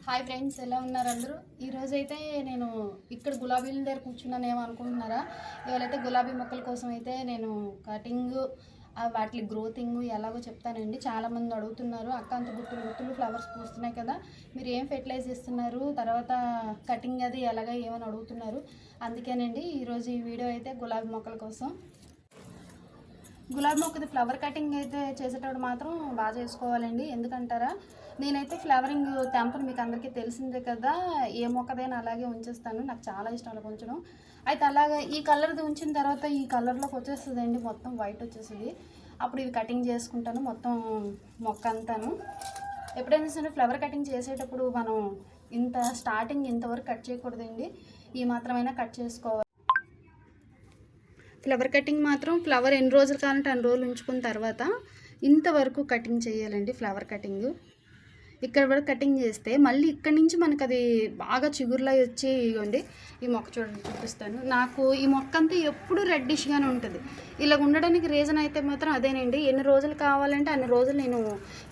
Hi friends, ఎలా ఉన్నారు అందరూ? ఈరోజైతే నేను ఇక్కడ గులాబీల దగ్గర కూర్చున్నానేమో అనుకుంటున్నారా? ఇవాళైతే గులాబీ మొక్కల కోసం అయితే నేను కటింగ్, వాటి గ్రోతింగ్ ఎలాగో చెప్తానండి. చాలామంది అడుగుతున్నారు, అక్క అంత గుత్తులు గుత్తులు ఫ్లవర్స్ పూస్తున్నాయి కదా, మీరు ఏం ఫెర్టిలైజ్ ఇస్తున్నారు, తర్వాత కటింగ్ అది ఎలాగ ఏమని అడుగుతున్నారు. అందుకేనండి ఈరోజు ఈ వీడియో అయితే గులాబీ మొక్కల కోసం. గులాబీ మొక్కది ఫ్లవర్ కటింగ్ అయితే చేసేటప్పుడు మాత్రం బాగా చేసుకోవాలండి. ఎందుకంటారా, నేనైతే ఫ్లవరింగ్ తెంపను, మీకు అందరికీ తెలిసిందే కదా. ఏ మొక్కదైనా అలాగే ఉంచేస్తాను, నాకు చాలా ఇష్టం అలా ఉంచడం. అయితే అలాగే ఈ కలర్ది ఉంచిన తర్వాత ఈ కలర్లోకి వచ్చేస్తుంది అండి, మొత్తం వైట్ వచ్చేస్తుంది. అప్పుడు ఇవి కటింగ్ చేసుకుంటాను మొత్తం మొక్క అంతాను. ఎప్పుడైనా సరే ఫ్లవర్ కటింగ్ చేసేటప్పుడు మనం స్టార్టింగ్ ఇంతవరకు కట్ చేయకూడదండి, ఈ మాత్రమైనా కట్ చేసుకోవాలి. ఫ్లవర్ కటింగ్ మాత్రం ఫ్లవర్ ఎన్ని రోజులు కావాలంటే అన్ని రోజులు ఉంచుకున్న తర్వాత ఇంతవరకు కటింగ్ చేయాలండి. ఫ్లవర్ కటింగ్ ఇక్కడ వరకు కటింగ్ చేస్తే మళ్ళీ ఇక్కడ నుంచి మనకు అది బాగా చిగురులా వచ్చి, ఇవ్వండి ఈ మొక్క చూడండి చూపిస్తాను. నాకు ఈ మొక్క అంతా ఎప్పుడు రెడ్డిష్గానే ఉంటుంది. ఇలా ఉండడానికి రీజన్ అయితే మాత్రం అదేనండి. ఎన్ని రోజులు కావాలంటే అన్ని రోజులు నేను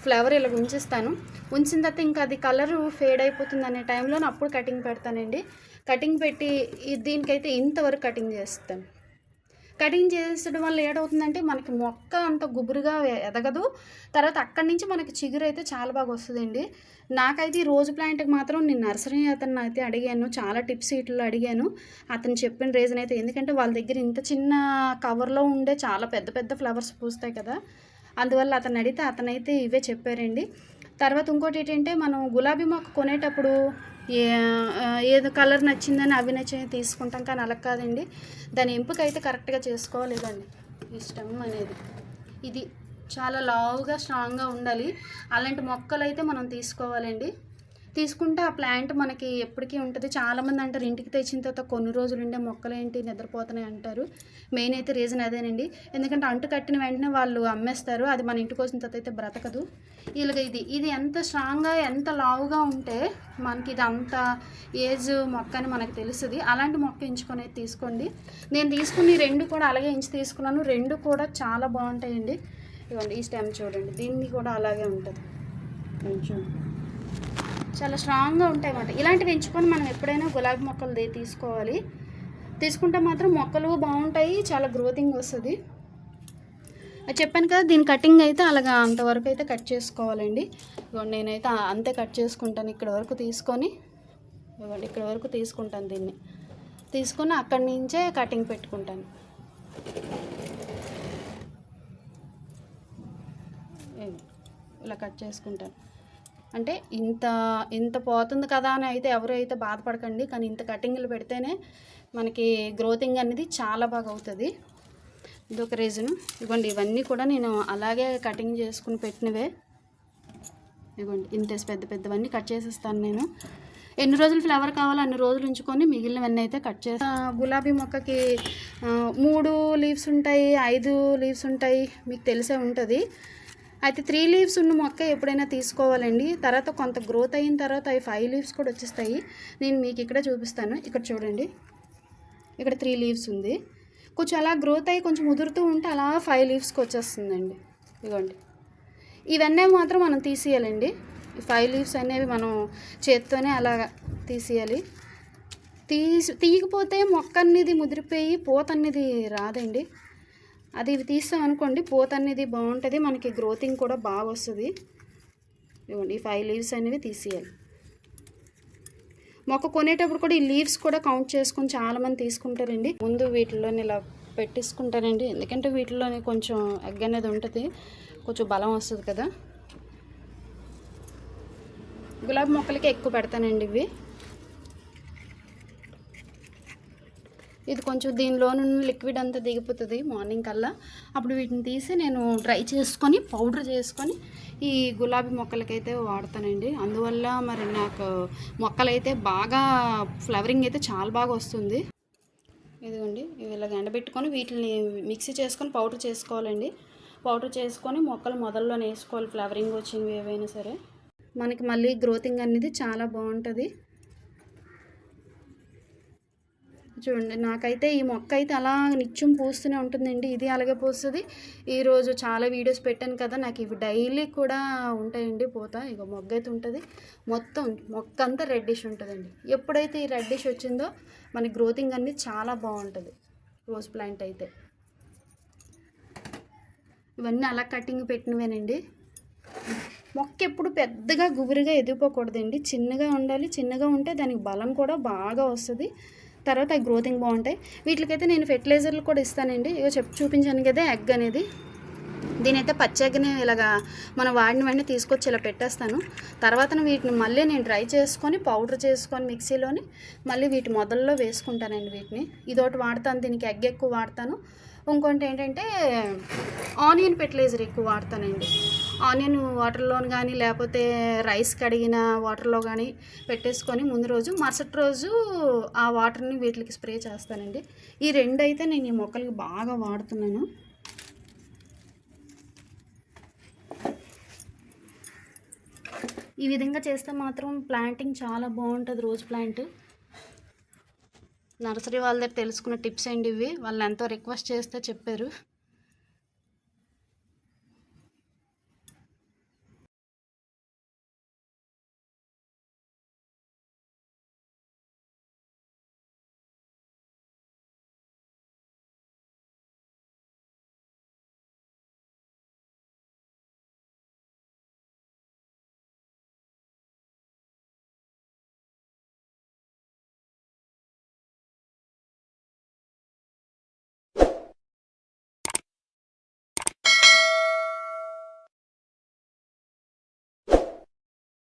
ఫ్లవర్ ఇలా ఉంచిస్తాను. ఉంచిన తర్వాత ఇంకా అది కలర్ ఫేడ్ అయిపోతుంది అనే టైంలో అప్పుడు కటింగ్ పెడతానండి. కటింగ్ పెట్టి దీనికైతే ఇంతవరకు కటింగ్ చేస్తాను. కటింగ్ చేసడం వల్ల ఏడవుతుందంటే మనకి మొక్క అంత గుబురుగా ఎదగదు. తర్వాత అక్కడి నుంచి మనకి చిగురు అయితే చాలా బాగా వస్తుందండి. నాకైతే ఈ రోజు ప్లాంట్కి మాత్రం నేను నర్సరీ అతను అయితే అడిగాను, చాలా టిప్స్ ఇట్లా అడిగాను. అతను చెప్పిన రీజన్ అయితే, ఎందుకంటే వాళ్ళ దగ్గర ఇంత చిన్న కవర్లో ఉండే చాలా పెద్ద పెద్ద ఫ్లవర్స్ పూస్తాయి కదా, అందువల్ల అతను అడిగితే అతనైతే ఇవే చెప్పారండి. తర్వాత ఇంకోటి ఏంటంటే, మనం గులాబీ మొక్క కొనేటప్పుడు ఏదో కలర్ నచ్చిందని అవి నచ్చి తీసుకుంటాం, కానీ అలా కాదండి. దాని ఎంపిక అయితే కరెక్ట్గా చేసుకోవాలేదండి. ఈ స్టెమ్ అనేది ఇది చాలా లావుగా స్ట్రాంగ్గా ఉండాలి. అలాంటి మొక్కలు అయితే మనం తీసుకోవాలండి. తీసుకుంటే ఆ ప్లాంట్ మనకి ఎప్పటికీ ఉంటుంది. చాలామంది అంటారు, ఇంటికి తెచ్చిన తర్వాత కొన్ని రోజులు ఉండే మొక్కలు ఏంటి నిద్రపోతున్నాయి అంటారు. మెయిన్ అయితే రీజన్ అదేనండి. ఎందుకంటే అంటు కట్టిన వెంటనే వాళ్ళు అమ్మేస్తారు, అది మన ఇంటికి వచ్చిన తర్వాత అయితే బ్రతకదు. ఇలాగ ఇది ఎంత స్ట్రాంగ్గా ఎంత లావుగా ఉంటే మనకి ఇది అంత ఏజ్ మొక్క అని మనకు తెలుస్తుంది. అలాంటి మొక్క ఎంచుకొని అయితే తీసుకోండి. నేను తీసుకుని రెండు కూడా అలాగే ఎంచి తీసుకున్నాను, రెండు కూడా చాలా బాగుంటాయండి. ఇవ్వండి ఈ స్టెమ్ చూడండి, దీన్ని కూడా అలాగే ఉంటుంది, కొంచెం చాలా స్ట్రాంగ్గా ఉంటాయి అన్నమాట. ఇలాంటివి ఎంచుకొని మనం ఎప్పుడైనా గులాబీ మొక్కలు తీసుకోవాలి. తీసుకుంటే మాత్రం మొక్కలు బాగుంటాయి, చాలా గ్రోతింగ్ వస్తుంది. అది చెప్పాను కదా, దీని కటింగ్ అయితే అలాగా అంతవరకు అయితే కట్ చేసుకోవాలండి. ఇవ్వండి నేనైతే అంతే కట్ చేసుకుంటాను. ఇక్కడ వరకు తీసుకొని, ఇవ్వండి ఇక్కడ వరకు తీసుకుంటాను. దీన్ని తీసుకొని అక్కడి నుంచే కటింగ్ పెట్టుకుంటాను. ఇలా కట్ చేసుకుంటాను. అంటే ఇంత పోతుంది కదా అని అయితే ఎవరు అయితే బాధపడకండి, కానీ ఇంత కటింగ్లు పెడితేనే మనకి గ్రోతింగ్ అనేది చాలా బాగా అవుతుంది. ఇదొక రీజను. ఇవ్వండి ఇవన్నీ కూడా నేను అలాగే కటింగ్ చేసుకుని పెట్టినవే. ఇవ్వండి ఇంత పెద్ద పెద్దవన్నీ కట్ చేసేస్తాను నేను. ఎన్ని రోజులు ఫ్లవర్ కావాలో అన్ని రోజులు ఉంచుకొని మిగిలినవన్నీ అయితే కట్ చేస్తాను. గులాబీ మొక్కకి 3 లీవ్స్ ఉంటాయి, 5 లీవ్స్ ఉంటాయి, మీకు తెలిసే ఉంటుంది. అయితే 3 లీవ్స్ ఉన్న మొక్క ఎప్పుడైనా తీసుకోవాలండి. తర్వాత కొంత గ్రోత్ అయిన తర్వాత అవి 5 లీవ్స్ కూడా వచ్చేస్తాయి. నేను మీకు ఇక్కడ చూపిస్తాను. ఇక్కడ చూడండి, ఇక్కడ 3 లీవ్స్ ఉంది. కొంచెం అలా గ్రోత్ అయ్యి కొంచెం ముదురుతూ ఉంటే అలా 5 లీవ్స్కి వచ్చేస్తుందండి. ఇదిగోండి ఇవన్నీ మాత్రం మనం తీసేయాలండి. ఈ 5 లీవ్స్ అనేవి మనం చేత్తోనే అలా తీసేయాలి. తీయకపోతే మొక్క అనేది ముదిరిపోయి పూత అనేది రాదండి. అది ఇవి తీస్తాం అనుకోండి, పూత అనేది బాగుంటుంది, మనకి గ్రోతింగ్ కూడా బాగా వస్తుంది. ఇవ్వండి ఈ 5 లీవ్స్ అనేవి తీసేయాలి. మొక్క కొనేటప్పుడు కూడా ఈ లీవ్స్ కూడా కౌంట్ చేసుకొని చాలామంది తీసుకుంటారండి. ముందు వీటిలోని ఇలా పెట్టేసుకుంటారండి, ఎందుకంటే వీటిలోని కొంచెం ఎగ్ అనేది ఉంటుంది, కొంచెం బలం వస్తుంది కదా. గులాబీ మొక్కలకి ఎక్కువ పెడతానండి ఇవి. ఇది కొంచెం దీనిలోని లిక్విడ్ అంతా దిగిపోతుంది మార్నింగ్ కల్లా. అప్పుడు వీటిని తీసి నేను డ్రై చేసుకొని పౌడర్ చేసుకొని ఈ గులాబీ మొక్కలకైతే వాడతానండి. అందువల్ల మరి నాకు మొక్కలైతే బాగా ఫ్లవరింగ్ అయితే చాలా బాగా వస్తుంది. ఇదిగోండి ఇవి ఇలాగ ఎండబెట్టుకొని వీటిని మిక్సీ చేసుకొని పౌడర్ చేసుకోవాలండి. పౌడర్ చేసుకొని మొక్కలు మొదల్లోనే వేసుకోవాలి, ఫ్లవరింగ్ వచ్చినవి ఏవైనా సరే. మనకి మళ్ళీ గ్రోతింగ్ అనేది చాలా బాగుంటుంది. చూడండి, నాకైతే ఈ మొక్క అయితే అలా నిత్యం పూస్తూనే ఉంటుందండి. ఇది అలాగే పూస్తుంది. ఈరోజు చాలా వీడియోస్ పెట్టాను కదా, నాకు ఇవి డైలీ కూడా ఉంటాయండి పూత. ఇక మొగ్గ అయితే ఉంటుంది, మొత్తం మొక్క అంతా రెడ్డిష్ ఉంటుందండి. ఎప్పుడైతే ఈ రెడ్డిష్ వచ్చిందో మన గ్రోతింగ్ అనేది చాలా బాగుంటుంది రోజ్ ప్లాంట్ అయితే. ఇవన్నీ అలా కటింగ్ పెట్టినవేనండి. మొక్క ఎప్పుడు పెద్దగా గుబురుగా ఎదిగిపోకూడదండి, చిన్నగా ఉండాలి. చిన్నగా ఉంటే దానికి బలం కూడా బాగా వస్తుంది, తర్వాత అవి గ్రోతింగ్ బాగుంటాయి. వీటికైతే నేను ఫెర్టిలైజర్లు కూడా ఇస్తానండి. ఇగో చూపించాను కదా ఎగ్ అనేది, దీనైతే పచ్చి ఎగ్ని ఇలాగా మనం వాడిన వెంటనే తీసుకొచ్చి ఇలా పెట్టేస్తాను. తర్వాత వీటిని మళ్ళీ నేను డ్రై చేసుకొని పౌడర్ చేసుకొని మిక్సీలోని మళ్ళీ వీటి మొదల్లో వేసుకుంటానండి. వీటిని ఇదొకటి వాడతాను, దీనికి ఎగ్ ఎక్కువ వాడతాను. ఇంకోటి ఏంటంటే ఆనియన్ ఫెర్టిలైజర్ ఎక్కువ వాడతానండి. ఆనియన్ వాటర్లో కానీ లేకపోతే రైస్ కడిగిన వాటర్లో కానీ పెట్టేసుకొని ముందు రోజు మరుసటి రోజు ఆ వాటర్ని వీటికి స్ప్రే చేస్తానండి. ఈ రెండు అయితే నేను ఈ మొక్కలకి బాగా వాడుతున్నాను. ఈ విధంగా చేస్తే మాత్రం ప్లాంటింగ్ చాలా బాగుంటుంది. రోజ్ ప్లాంట్ నర్సరీ వాళ్ళ దగ్గర తెలుసుకున్న టిప్స్ అండి ఇవి. వాళ్ళని ఎంతో రిక్వెస్ట్ చేస్తే చెప్పారు.